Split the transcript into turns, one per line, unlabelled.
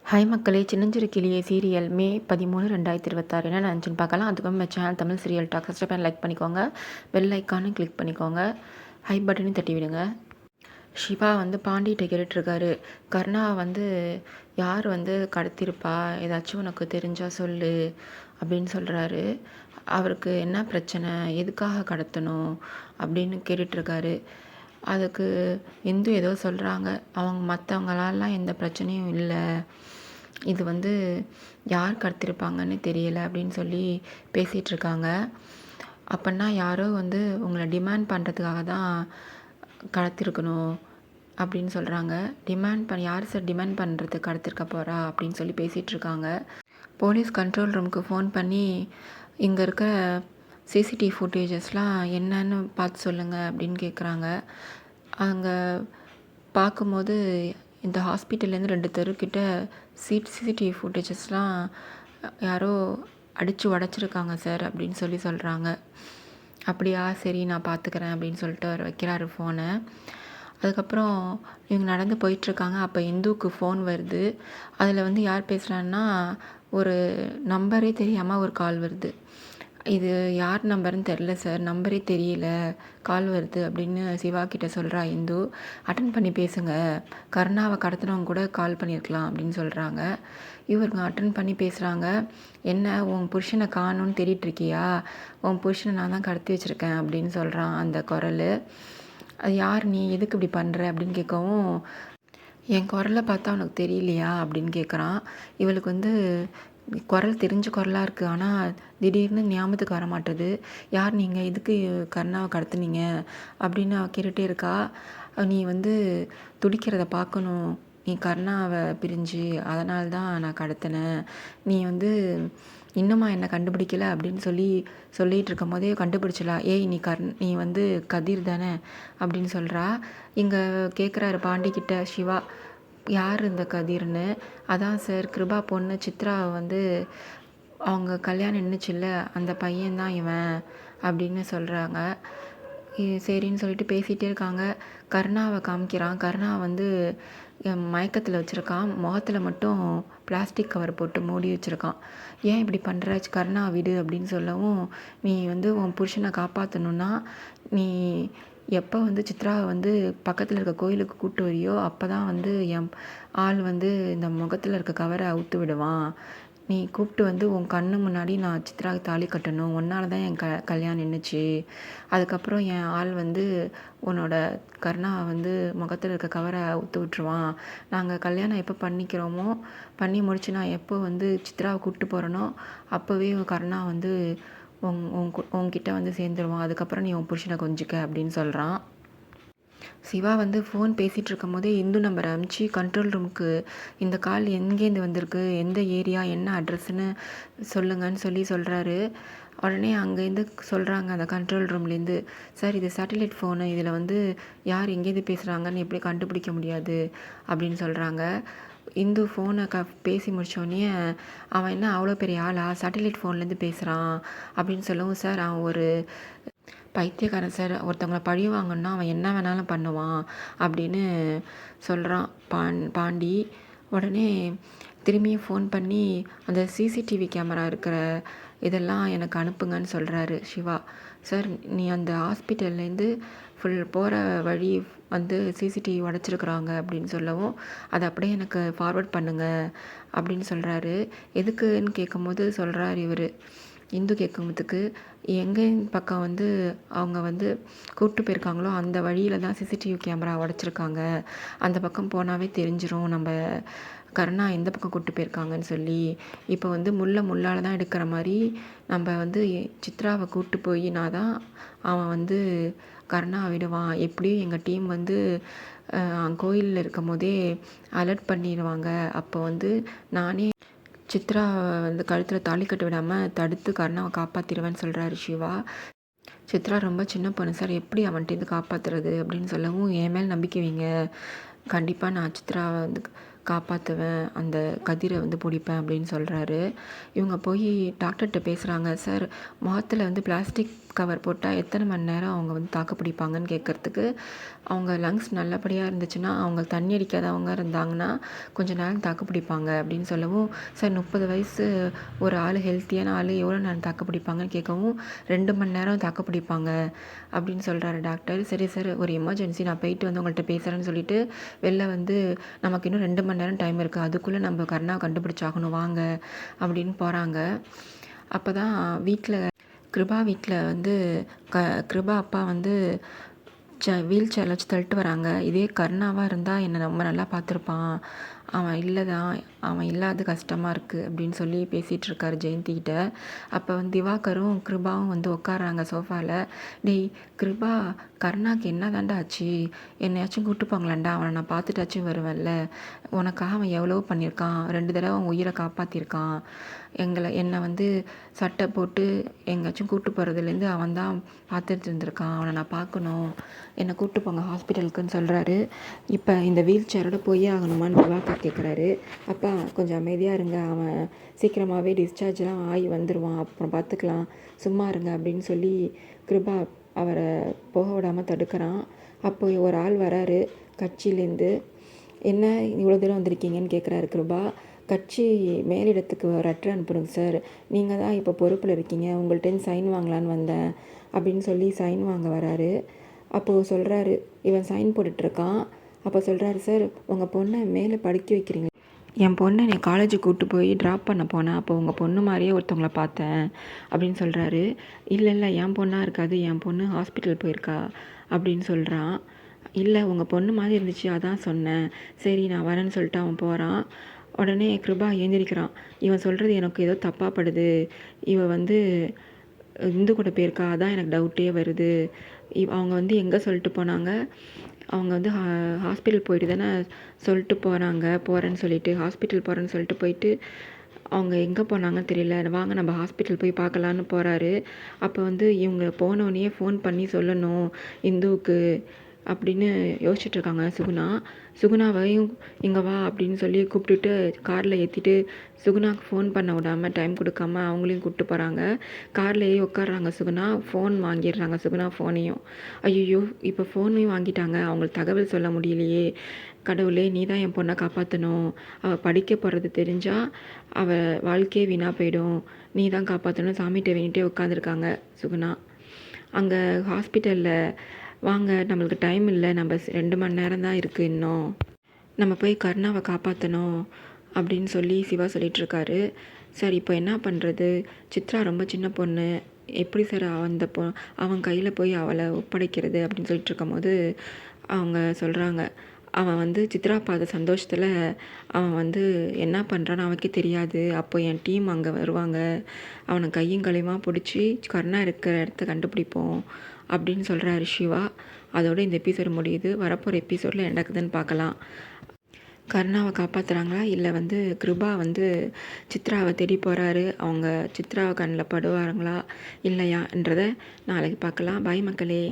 Hi மக்களே, சின்னஞ்சிறு கிளியே சீரியல் மே 13, 2026 என்ன நினச்சின்னு பார்க்கலாம். அதுக்கு நம்ம channel Tamil serial talk subscribe like பண்ணிக்கோங்க. பெல் ஐக்கானும் கிளிக் பண்ணிக்கோங்க. ஹை பட்டனையும் தட்டி விடுங்க. சிவா பாண்டிகிட்ட கேட்டுட்ருக்காரு. கருணா யார் கடத்திருப்பா, ஏதாச்சும் உனக்கு தெரிஞ்சால் சொல்லு அப்படின்னு சொல்கிறாரு. அவருக்கு என்ன பிரச்சனை, எதுக்காக கடத்தணும் அப்படின்னு கேட்டுட்ருக்காரு. அதுக்கு இந்து ஏதோ சொல்கிறாங்க. அவங்க மற்றவங்களாலாம் எந்த பிரச்சனையும் இல்லை, இது யார் கடத்திருப்பாங்கன்னு தெரியலை அப்படின்னு சொல்லி பேசிகிட்ருக்காங்க. அப்படின்னா யாரோ உங்களை டிமாண்ட் பண்ணுறதுக்காக தான் கடத்திருக்கணும் அப்படின்னு சொல்கிறாங்க. யார் சார் டிமாண்ட் பண்ணுறதுக்கு கடத்திருக்க போகிறா அப்படின்னு சொல்லி பேசிகிட்ருக்காங்க. போலீஸ் கண்ட்ரோல் ரூமுக்கு ஃபோன் பண்ணி இங்கே இருக்க சிசிடிவி ஃபுட்டேஜஸ்லாம் என்னன்னு பார்த்து சொல்லுங்கள் அப்படின்னு கேட்குறாங்க. அங்கே பார்க்கும்போது இந்த ஹாஸ்பிட்டல்லேருந்து 2 தெருக்கிட்ட சிசிடிவி ஃபுட்டேஜஸ்லாம் யாரோ அடித்து உடச்சிருக்காங்க சார் அப்படின்னு சொல்கிறாங்க. அப்படியா, சரி நான் பார்த்துக்கிறேன் அப்படின்னு சொல்லிட்டு அவர் வைக்கிறாரு ஃபோனை. அதுக்கப்புறம் இவங்க நடந்து போயிட்டுருக்காங்க. அப்போ இந்துவுக்கு ஃபோன் வருது. அதில் யார் பேசுகிறான்னா, ஒரு நம்பரே தெரியாமல் ஒரு கால் வருது. இது யார் நம்பர்னு தெரில சார், நம்பரே தெரியல, கால் வருது அப்படின்னு சிவா கிட்ட சொல்கிறா இந்து. அட்டன் பண்ணி பேசுங்க, கருணாவை கடத்தினவங்க கூட கால் பண்ணியிருக்கலாம் அப்படின்னு சொல்கிறாங்க. இவருங்க அட்டன் பண்ணி பேசுகிறாங்க. என்ன உன் புருஷனை காணும்னு தேடிட்டுருக்கியா, உன் புருஷனை நான் தான் கடத்தி வச்சுருக்கேன் அப்படின்னு சொல்கிறான் அந்த குரல். அது யார், நீ எதுக்கு இப்படி பண்ணுற அப்படின்னு கேட்கவும், என் குரலை பார்த்தா உனக்கு தெரியலையா அப்படின்னு கேட்குறான். இவளுக்கு குரல் தெரிஞ்ச குரலாக இருக்குது, ஆனால் திடீர்னு ஞாபகத்துக்கு வர மாட்டுது. யார் நீங்கள், எதுக்கு கருணாவை கடத்துனீங்க அப்படின்னு அவள் கேட்டுகிட்டே இருக்கா. நீ துடிக்கிறத பார்க்கணும், நீ கருணாவை பிரிஞ்சு, அதனால தான் நான் கடத்தினேன், நீ இன்னுமா என்னை கண்டுபிடிக்கல அப்படின்னு சொல்லிகிட்டு இருக்கும் போதே கண்டுபிடிச்சலா, ஏய் நீ கதிர் தானே அப்படின்னு சொல்கிறா. இங்கே கேட்குறாரு பாண்டிக்கிட்ட சிவா, யார் இந்த கதிர்னு. அதான் சார், கிருபா பொண்ணு சித்ரா அவங்க கல்யாணம் நின்றுச்சுல்ல, அந்த பையன்தான் இவன் அப்படின்னு சொல்கிறாங்க. சரின்னு சொல்லிட்டு பேசிகிட்டே இருக்காங்க. கருணாவை காமிக்கிறான். கருணா மயக்கத்தில் வச்சுருக்கான். முகத்தில் மட்டும் பிளாஸ்டிக் கவர் போட்டு மூடி வச்சுருக்கான். ஏன் இப்படி பண்ணுற, கருணா விடு அப்படின்னு சொல்லவும், நீ உன் புருஷனை காப்பாற்றணுன்னா நீ எப்போ சித்ராவை பக்கத்தில் இருக்க கோயிலுக்கு கூப்பிட்டு வரியோ அப்போ தான் என் ஆள் இந்த முகத்தில் இருக்க கவரை அவுத்து விடுவான். நீ கூப்பிட்டு உன் கண்ணு முன்னாடி நான் சித்ராவுக்கு தாலி கட்டணும், உன்னால தான் என் கல்யாணம் நின்றுச்சு. அதுக்கப்புறம் என் ஆள் உன்னோட கருணாவை முகத்தில் இருக்க கவரை அவுத்து விட்டுருவான். நாங்கள் கல்யாணம் எப்போ பண்ணிக்கிறோமோ, பண்ணி முடிச்சு நான் எப்போ சித்ராவை கூப்பிட்டு போகிறேனோ அப்போவே கருணா உன்கிட்ட சேர்ந்துருவான். அதுக்கப்புறம் நீ உன் புருஷனை கொஞ்சிக்க அப்படின்னு சொல்கிறான். சிவா ஃபோன் பேசிகிட்டு இருக்கும் போதே இந்து நம்பரை அனுப்பிச்சு கண்ட்ரோல் ரூமுக்கு இந்த கால் எங்கேருந்து வந்திருக்கு, எந்த ஏரியா, என்ன அட்ரஸ்ன்னு சொல்லுங்கன்னு சொல்கிறாரு. உடனே அங்கேருந்து சொல்கிறாங்க அந்த கண்ட்ரோல் ரூம்லேருந்து, சார் இது சேட்டலைட் ஃபோனு, இதில் யார் எங்கேருந்து பேசுகிறாங்கன்னு எப்படி கண்டுபிடிக்க முடியாது அப்படின்னு சொல்கிறாங்க. இந்து ஃபோனை பேசி முடித்தோடனே, அவன் என்ன அவ்வளோ பெரிய ஆளா, சேட்டலைட் ஃபோன்லேருந்து பேசுகிறான் அப்படின்னு சொல்லவும், சார் அவன் ஒரு பைத்தியக்காரன் சார், ஒருத்தவங்களை பழி வாங்கணுன்னா அவன் என்ன வேணாலும் பண்ணுவான் அப்படின்னு சொல்கிறான் பாண்டி. உடனே திரும்பியும் ஃபோன் பண்ணி அந்த சிசிடிவி கேமரா இருக்கிற இதெல்லாம் எனக்கு அனுப்புங்கன்னு சொல்கிறாரு சிவா. சார் நீ அந்த ஹாஸ்பிட்டல்லேருந்து போகிற வழி சிசிடிவி உடச்சிருக்குறாங்க அப்படின்னு சொல்லவும், அதை அப்படியே எனக்கு ஃபார்வர்ட் பண்ணுங்கள் அப்படின்னு சொல்கிறாரு. எதுக்குன்னு கேட்கும்போது சொல்கிறார் இவர். இந்து கேட்கும்போதுக்கு எங்கே பக்கம் அவங்க கூப்பிட்டு போயிருக்காங்களோ அந்த வழியில் தான் சிசிடிவி கேமரா உடச்சிருக்காங்க, அந்த பக்கம் போனாவே தெரிஞ்சிடும் நம்ம கருணா எந்த பக்கம் கூப்பிட்டு போயிருக்காங்கன்னு சொல்லி. இப்போ முள்ளால் தான் எடுக்கிற மாதிரி நம்ம சித்ராவை கூப்பிட்டு போயினா தான் அவன் கருணா விடுவான். எப்படியும் எங்கள் டீம் கோயிலில் இருக்கும் போதே அலர்ட் பண்ணிடுவாங்க. அப்போ நானே சித்ரா கழுத்தில் தாலி கட்ட விடாமல் தடுத்து கருணாவை காப்பாற்றிடுவேன்னு சொல்கிறாரு சிவா. சித்ரா ரொம்ப சின்ன பொண்ணு சார், எப்படி அவன்கிட்ட காப்பாற்றுறது அப்படின்னு சொல்லவும், என் மேல் நம்பிக்கை வைங்க, கண்டிப்பாக நான் சித்ராவை காப்பாற்றுவேன், அந்த கதிரை பிடிப்பேன் அப்படின்னு சொல்கிறாரு. இவங்க போய் டாக்டர்கிட்ட பேசுகிறாங்க. சார் முகத்தில் பிளாஸ்டிக் கவர் போட்டால் எத்தனை மணி நேரம் அவங்க வந்து தாக்கு பிடிப்பாங்கன்னு கேட்குறதுக்கு, அவங்க லங்ஸ் நல்லபடியாக இருந்துச்சுன்னா, அவங்க தண்ணி அடிக்காதவங்க இருந்தாங்கன்னா கொஞ்சம் நேரம் தாக்கு பிடிப்பாங்க அப்படின்னு சொல்லவும், சார் 30 வயசு ஒரு ஆள் ஹெல்த்தியான ஆள் எவ்வளோ நேரம் தாக்கு பிடிப்பாங்கன்னு கேட்கவும், 2 மணி நேரம் தாக்கு பிடிப்பாங்க அப்படின்னு சொல்கிறாரு டாக்டர். சரி சார், ஒரு எமர்ஜென்சி, நான் போயிட்டு வந்து உங்கள்கிட்ட பேசுகிறேன்னு சொல்லிட்டு வெளில வந்து, நமக்கு இன்னும் 2 மணி நேரம் டைம் இருக்குது, அதுக்குள்ளே நம்ம கருணாவை கண்டுபிடிச்சாகணும் வாங்க அப்படின்னு போகிறாங்க. அப்போ தான் கிருபா வீட்டில் வந்து கிருபா அப்பா வந்து வீல் சேரில் வச்சு தள்ளிட்டு வராங்க. இதே கருணாவாக இருந்தால் என்னை ரொம்ப நல்லா பார்த்துருப்பான், அவன் அவன் இல்லாத கஷ்டமாக இருக்குது அப்படின்னு சொல்லி பேசிகிட்டு இருக்காரு ஜெயந்திகிட்ட. அப்போ வந்து திவாகரும் கிருபாவும் வந்து உட்காராங்க சோஃபாவில். டேய் கிருபா, கருணாக்கு என்ன தாண்டா ஆச்சு, என்னையாச்சும் கூப்பிட்டுப்பாங்களாண்டா, அவனை நான் பார்த்துட்டாச்சும் வருவேன்ல, உனக்காக அவன் எவ்வளோ பண்ணியிருக்கான், 2 தடவை அவன் உயிரை காப்பாற்றிருக்கான், என்னை வந்து சட்டை போட்டு எங்கேயாச்சும் கூப்பிட்டு போகிறதுலேருந்து அவன் தான் பார்த்துட்டு இருந்திருக்கான், அவனை நான் பார்க்கணும், என்னை கூப்பிட்டு போங்க ஹாஸ்பிட்டலுக்குன்னு சொல்கிறாரு. இப்போ இந்த வீல் சேரோட போயே ஆகணுமான்னு திவாகர் கேட்குறாரு. அப்பா கொஞ்சம் அமைதியாக இருங்க, அவன் சீக்கிரமாகவே டிஸ்சார்ஜ்லாம் ஆகி வந்துடுவான், அப்புறம் பார்த்துக்கலாம், சும்மா இருங்க அப்படின்னு சொல்லி கிருபா அவரை போக விடாமல் தடுக்கிறான். அப்போ ஒரு ஆள் வராரு கட்சியிலேருந்து. என்ன இவ்வளோ தூரம் வந்திருக்கீங்கன்னு கேட்குறாரு கிருபா. கட்சி மேலிடத்துக்கு ஒரு லெட்டர் அனுப்புகிறோங்க சார், நீங்கள் தான் இப்போ பொறுப்பில் இருக்கீங்க, உங்கள்கிட்ட சைன் வாங்கலான்னு வந்தேன் அப்படின்னு சொல்லி சைன் வாங்க வராரு. அப்போது சொல்கிறாரு, இவன் சைன் போட்டுட்ருக்கான். அப்போ சொல்கிறாரு, சார் உங்கள் பொண்ணை மேலே படிக்க வைக்கிறீங்க, என் பொண்ணை நீ காலேஜுக்கு கூப்பிட்டு போய் ட்ராப் பண்ண போனேன், அப்போ உங்கள் பொண்ணு மாதிரியே ஒருத்தவங்கள பார்த்தேன் அப்படின்னு சொல்கிறாரு. இல்லை என் பொண்ணாக இருக்காது, என் பொண்ணு ஹாஸ்பிட்டல் போயிருக்கா அப்படின்னு சொல்கிறான். இல்லை உங்கள் பொண்ணு மாதிரி இருந்துச்சு, அதான் சொன்னேன், சரி நான் வரேன்னு சொல்லிட்டு அவன் போகிறான். உடனே கிருபா ஏந்திரிக்கிறான். இவன் சொல்கிறது எனக்கு ஏதோ தப்பாக படுது, இவன் வந்து இந்து கூட போயிருக்கா, அதான் எனக்கு டவுட்டே வருது, அவங்க வந்து எங்கே சொல்லிட்டு போனாங்க, அவங்க வந்து ஹாஸ்பிட்டல் போயிட்டு தானே சொல்லிட்டு போகிறேன்னு சொல்லிட்டு ஹாஸ்பிட்டல் போகிறேன்னு சொல்லிட்டு போயிட்டு அவங்க எங்கே போனாங்கன்னு தெரியல, வாங்க நம்ம ஹாஸ்பிட்டல் போய் பார்க்கலான்னு போகிறாரு. அப்போ வந்து இவங்க போனோடனே ஃபோன் பண்ணி சொல்லணும் இந்துவுக்கு அப்படின்னு யோசிச்சுட்ருக்காங்க சுகுணாவையும் இங்கே வா அப்படின்னு சொல்லி கூப்பிட்டுட்டு காரில் ஏற்றிட்டு சுகுணாவுக்கு ஃபோன் பண்ண விடாமல் டைம் கொடுக்காம அவங்களையும் கூப்பிட்டு போகிறாங்க. கார்லேயே உட்காடுறாங்க சுகுணா, ஃபோன் வாங்கிடுறாங்க சுகுணா ஃபோனையும். ஐயோ இப்போ ஃபோனையும் வாங்கிட்டாங்க, அவங்களுக்கு தகவல் சொல்ல முடியலையே, கடவுளே நீ தான் என் பொண்ணை காப்பாற்றணும், அவள் படிக்க போகிறது தெரிஞ்சால் அவள் வாழ்க்கையே வீணாக போயிடும், நீ தான் காப்பாற்றணும், சாமிகிட்ட வேண்டிகிட்டே உட்காந்துருக்காங்க சுகுணா. அங்கே ஹாஸ்பிட்டலில் வாங்க நம்மளுக்கு டைம் இல்லை, நம்ம 2 மணி நேரம் தான் இருக்குது, இன்னும் நம்ம போய் கருணாவை காப்பாற்றணும் அப்படின்னு சொல்லி சிவா சொல்லிகிட்ருக்காரு. சார் இப்போ என்ன பண்ணுறது, சித்ரா ரொம்ப சின்ன பொண்ணு, எப்படி சார் அவன் கையில் போய் அவளை ஒப்படைக்கிறது அப்படின்னு சொல்லிட்டு இருக்கும்போது அவங்க சொல்கிறாங்க, அவன் வந்து சித்ரா பார்த்த சந்தோஷத்தில் அவன் வந்து என்ன பண்ணுறான்னு அவனுக்கே தெரியாது, அப்போ என் டீம் அங்கே வருவாங்க, அவனை கையும் கையுமா பிடிச்சி கருணா இருக்கிற இடத்த கண்டுபிடிப்போம் அப்படின்னு சொல்கிறாரு சிவா. அதோடு இந்த எபிசோடு முடியுது. வரப்போகிற எபிசோடில் என்ன நடக்குதுன்னு பார்க்கலாம். கருணாவை காப்பாற்றுறாங்களா இல்லை வந்து கிருபா வந்து சித்ராவை தேடி போகிறாரு, அவங்க சித்ராவை கண்ணில் படுவாருங்களா இல்லையான்றதை நாளைக்கு பார்க்கலாம். பாய் மக்களே.